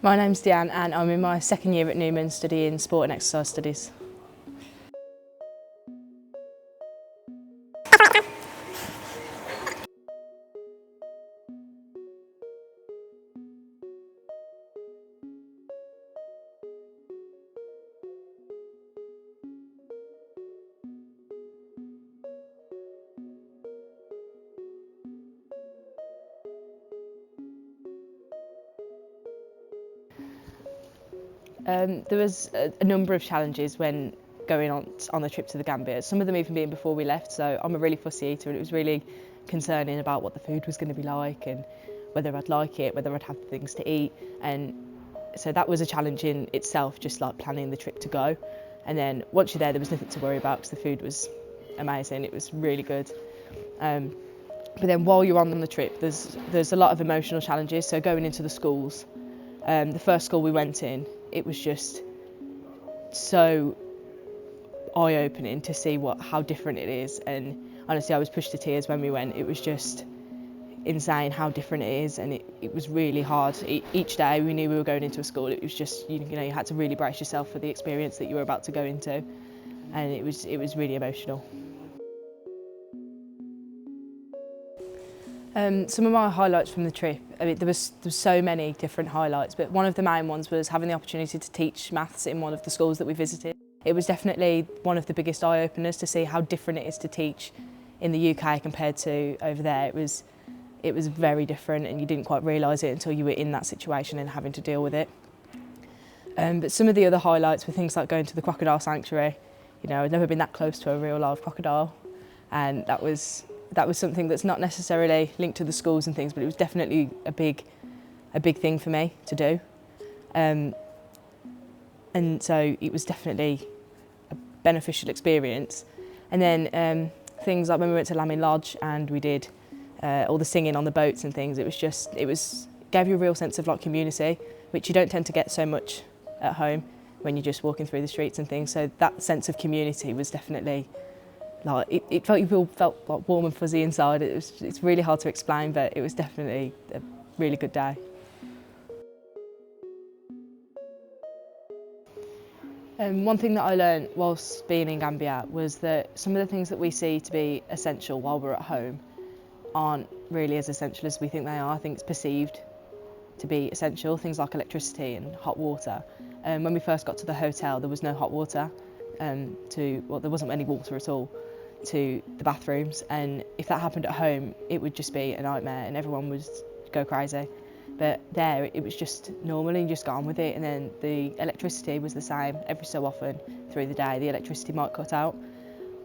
My name's Deanne and I'm in my second year at Newman studying sport and exercise studies. There was a number of challenges when going on the trip to the Gambia, some of them even being before we left, so I'm a really fussy eater and it was really concerning about what the food was going to be like and whether I'd like it, whether I'd have things to eat, and so that was a challenge in itself, just like planning the trip to go. And then once you're there was nothing to worry about because the food was amazing, it was really good. But then while you're on the trip there's a lot of emotional challenges, so going into the schools. The first school we went in, it was just so eye-opening to see how different it is, and honestly I was pushed to tears when we went. It was just insane how different it is, and it was really hard. Each day we knew we were going into a school, it was just, you had to really brace yourself for the experience that you were about to go into, and it was really emotional. Some of my highlights from the trip, I mean, there was so many different highlights, but one of the main ones was having the opportunity to teach maths in one of the schools that we visited. It was definitely one of the biggest eye-openers to see how different it is to teach in the UK compared to over there. It was very different, and you didn't quite realise it until you were in that situation and having to deal with it. But some of the other highlights were things like going to the crocodile sanctuary. I'd never been that close to a real live crocodile, and that was something that's not necessarily linked to the schools and things, but it was definitely a big thing for me to do. And so it was definitely a beneficial experience. And then things like when we went to Lamin Lodge and we did all the singing on the boats and things, it gave you a real sense of community, which you don't tend to get so much at home when you're just walking through the streets and things. So that sense of community was definitely, you felt like warm and fuzzy inside. It's really hard to explain, but it was definitely a really good day. One thing that I learned whilst being in Gambia was that some of the things that we see to be essential while we're at home aren't really as essential as we think they are. I think it's perceived to be essential, things like electricity and hot water. When we first got to the hotel, there was no hot water, there wasn't any water at all to the bathrooms, and if that happened at home it would just be a nightmare and everyone would go crazy. But there it was just normal and you just got on with it. And then the electricity was the same every so often through the day. The electricity might cut out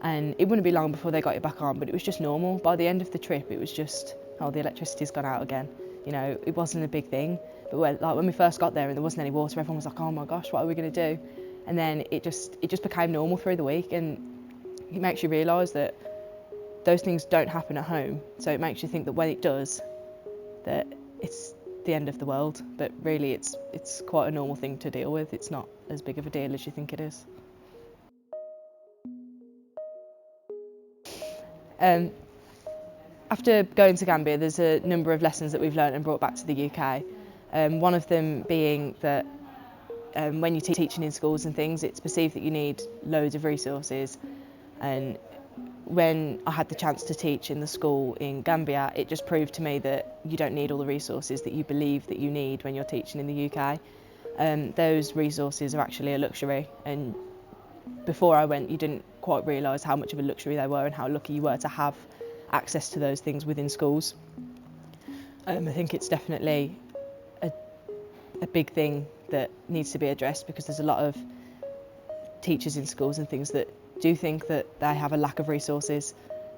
and it wouldn't be long before they got it back on, but it was just normal. By the end of the trip it was just, oh, the electricity's gone out again. It wasn't a big thing. But when we first got there and there wasn't any water, everyone was like, oh my gosh, what are we going to do? And then it just became normal through the week, and it makes you realise that those things don't happen at home. So it makes you think that when it does, that it's the end of the world, but really it's quite a normal thing to deal with. It's not as big of a deal as you think it is. After going to Gambia, there's a number of lessons that we've learned and brought back to the UK. One of them being that when you're teaching in schools and things, it's perceived that you need loads of resources. And when I had the chance to teach in the school in Gambia, it just proved to me that you don't need all the resources that you believe that you need when you're teaching in the UK. Those resources are actually a luxury, and before I went you didn't quite realise how much of a luxury they were and how lucky you were to have access to those things within schools. I think it's definitely a big thing that needs to be addressed, because there's a lot of teachers in schools and things that do think that they have a lack of resources,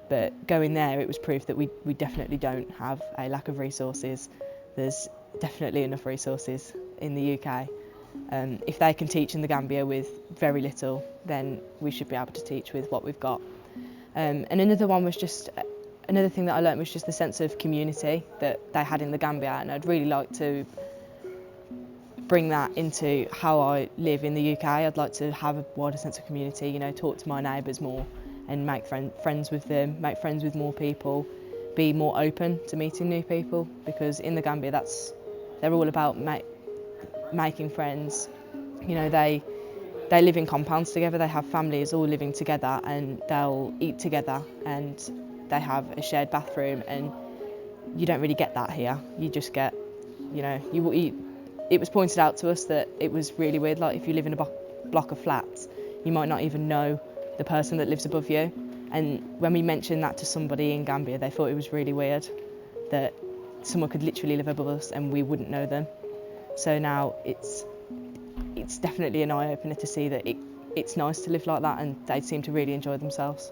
but going there it was proof that we definitely don't have a lack of resources. There's definitely enough resources in the UK. If they can teach in the Gambia with very little, then we should be able to teach with what we've got. And another thing that I learnt was just the sense of community that they had in the Gambia, and I'd really like to bring that into how I live in the UK. I'd like to have a wider sense of community, talk to my neighbours more and make friends with them, make friends with more people, be more open to meeting new people, because in the Gambia they're all about making friends. You know, they live in compounds together, they have families all living together, and they'll eat together, and they have a shared bathroom, and you don't really get that here. You just get, you know, it was pointed out to us that it was really weird, like if you live in a block of flats, you might not even know the person that lives above you. And when we mentioned that to somebody in Gambia, they thought it was really weird that someone could literally live above us and we wouldn't know them. So now it's definitely an eye-opener to see that it's nice to live like that, and they seem to really enjoy themselves.